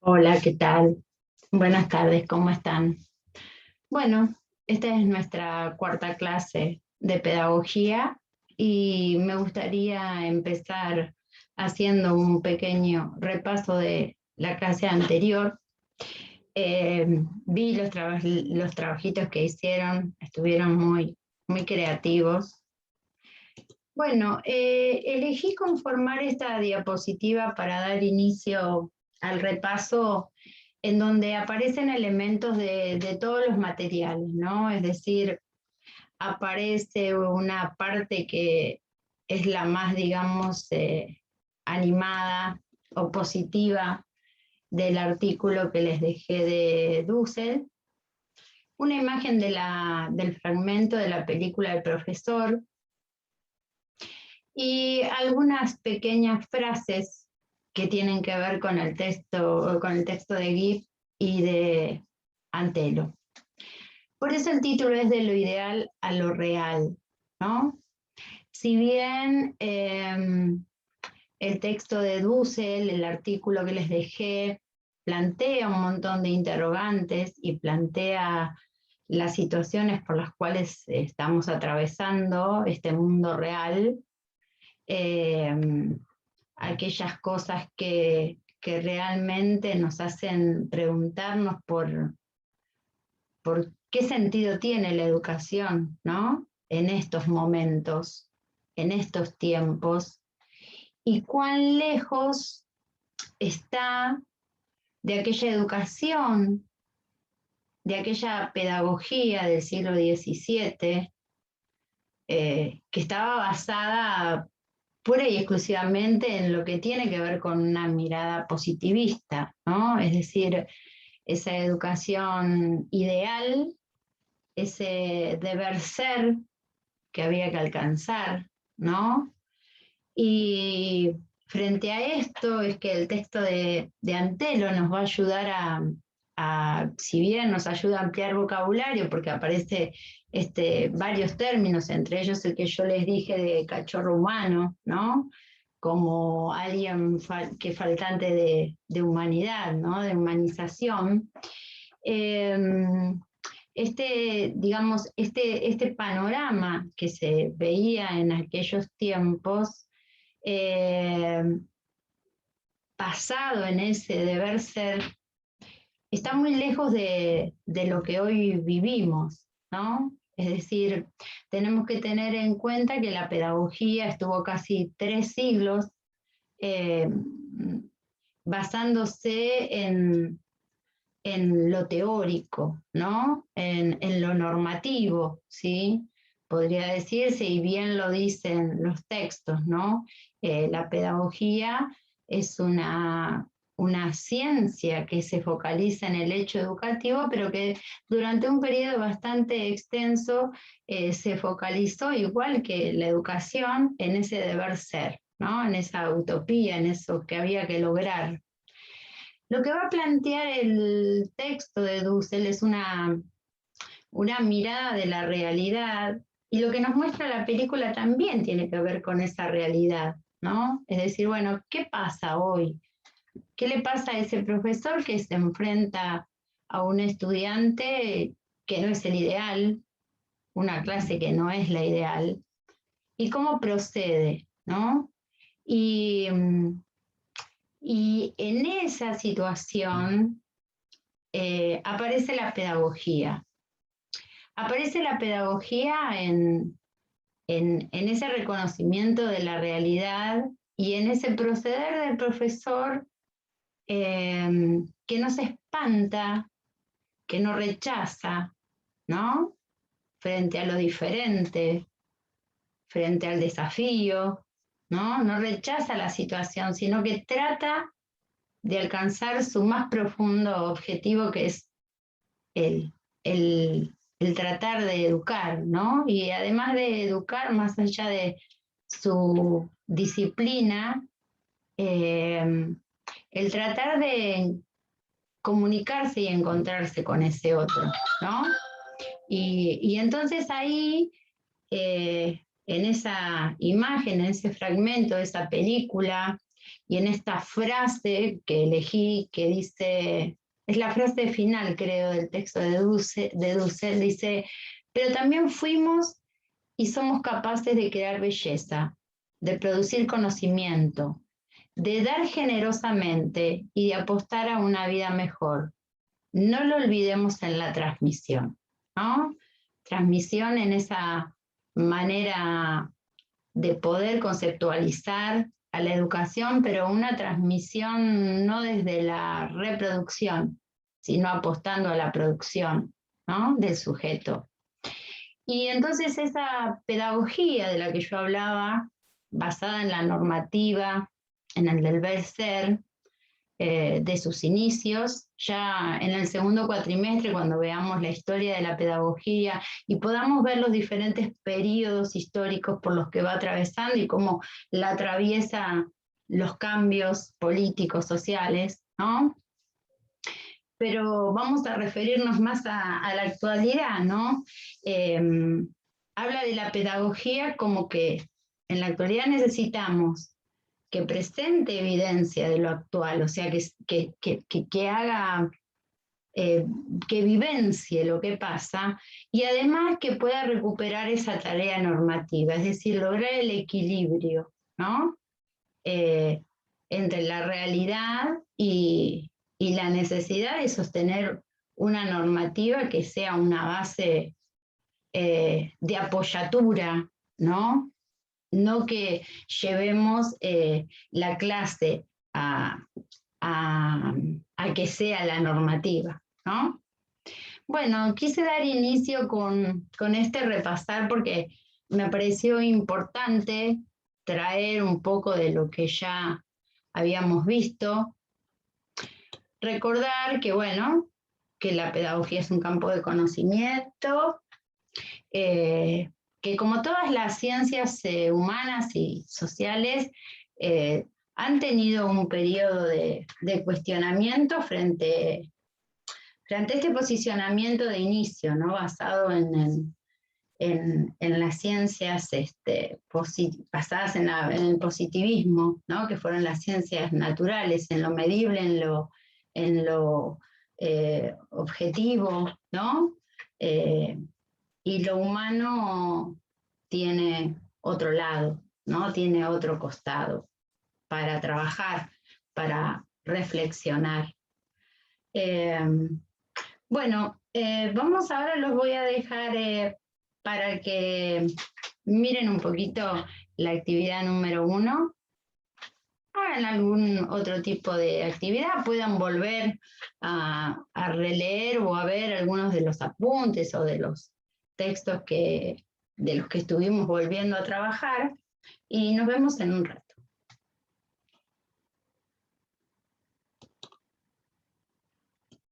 Hola, ¿qué tal? Buenas tardes, ¿cómo están? Bueno, esta es nuestra cuarta clase de pedagogía y me gustaría empezar haciendo un pequeño repaso de la clase anterior. Vi los trabajitos que hicieron, estuvieron muy creativos. Bueno, elegí conformar esta diapositiva para dar inicio al repaso en donde aparecen elementos de todos los materiales, ¿no? Es decir, aparece una parte que es la más, digamos, animada o positiva del artículo que les dejé de Dussel, una imagen del fragmento de la película del profesor, y algunas pequeñas frases que tienen que ver con el texto de Gibb y de Antelo. Por eso el título es de lo ideal a lo real, ¿no? Si bien el texto de Dussel, el artículo que les dejé, plantea un montón de interrogantes y plantea las situaciones por las cuales estamos atravesando este mundo real, eh, aquellas cosas que realmente nos hacen preguntarnos por qué sentido tiene la educación, ¿no? En estos momentos, en estos tiempos, y cuán lejos está de aquella educación, de aquella pedagogía del siglo XVII, que estaba basada pura y exclusivamente en lo que tiene que ver con una mirada positivista, ¿no? Es decir, esa educación ideal, ese deber ser que había que alcanzar, ¿no? Y frente a esto es que el texto de Antelo nos va a ayudar si bien nos ayuda a ampliar vocabulario, porque aparece varios términos, entre ellos el que yo les dije de cachorro humano, ¿no? Como alguien que faltante de humanidad, ¿no? De humanización. Eh, digamos, este panorama que se veía en aquellos tiempos, eh, basado en ese deber ser, está muy lejos de lo que hoy vivimos, ¿no? Es decir, tenemos que tener en cuenta que la pedagogía estuvo casi 3 siglos eh, basándose en lo teórico, ¿no? En lo normativo, ¿sí? Podría decirse, y bien lo dicen los textos, ¿no? La pedagogía es una ciencia que se focaliza en el hecho educativo, pero que durante un periodo bastante extenso se focalizó, igual que la educación, en ese deber ser, ¿no? En esa utopía, en eso que había que lograr. Lo que va a plantear el texto de Dussel es una mirada de la realidad, y lo que nos muestra la película también tiene que ver con esa realidad, ¿no? Es decir, bueno, ¿qué pasa hoy? ¿Qué le pasa a ese profesor que se enfrenta a un estudiante que no es el ideal, una clase que no es la ideal? ¿Y cómo procede, ¿no? Y, y en esa situación aparece la pedagogía. Aparece la pedagogía en ese reconocimiento de la realidad y en ese proceder del profesor, que no se espanta, que no rechaza, ¿no? Frente a lo diferente, frente al desafío, ¿no? No rechaza la situación, sino que trata de alcanzar su más profundo objetivo, que es el, el tratar de educar, ¿no? Y además de educar, más allá de su disciplina, eh, el tratar de comunicarse y encontrarse con ese otro, ¿no? Y entonces ahí, en esa imagen, en ese fragmento de esa película, Y en esta frase que elegí, que dice, es la frase final, creo, del texto de Dussel, dice, pero también fuimos y somos capaces de crear belleza, de producir conocimiento, de dar generosamente y de apostar a una vida mejor. No lo olvidemos en la transmisión, ¿no? Transmisión en esa manera de poder conceptualizar a la educación, pero una transmisión no desde la reproducción, sino apostando a la producción, ¿no? Del sujeto. Y entonces esa pedagogía de la que yo hablaba, basada en la normativa, en el deber ser, de sus inicios, ya en el segundo cuatrimestre, cuando veamos la historia de la pedagogía y podamos ver los diferentes periodos históricos por los que va atravesando y cómo la atraviesa los cambios políticos, sociales, ¿no? Pero vamos a referirnos más a la actualidad, ¿no? Habla de la pedagogía como que en la actualidad necesitamos que presente evidencia de lo actual, o sea, que haga, que vivencie lo que pasa y además que pueda recuperar esa tarea normativa, es decir, lograr el equilibrio, ¿no? Entre la realidad y la necesidad de sostener una normativa que sea una base de apoyatura, ¿no? No que llevemos la clase a que sea la normativa, ¿no? Bueno, quise dar inicio con este repasar porque me pareció importante traer un poco de lo que ya habíamos visto. Recordar que, bueno, que la pedagogía es un campo de conocimiento, que como todas las ciencias humanas y sociales, han tenido un periodo de cuestionamiento frente a este posicionamiento de inicio, ¿no? Basado en las ciencias basadas en el positivismo, ¿no? Que fueron las ciencias naturales, en lo medible, en lo objetivo, ¿no? Y lo humano tiene otro lado, ¿no? Tiene otro costado para trabajar, para reflexionar. Bueno, vamos ahora, los voy a dejar para que miren un poquito la actividad número 1. Hagan algún otro tipo de actividad, puedan volver a releer o a ver algunos de los apuntes o de los textos de los que estuvimos volviendo a trabajar y nos vemos en un rato.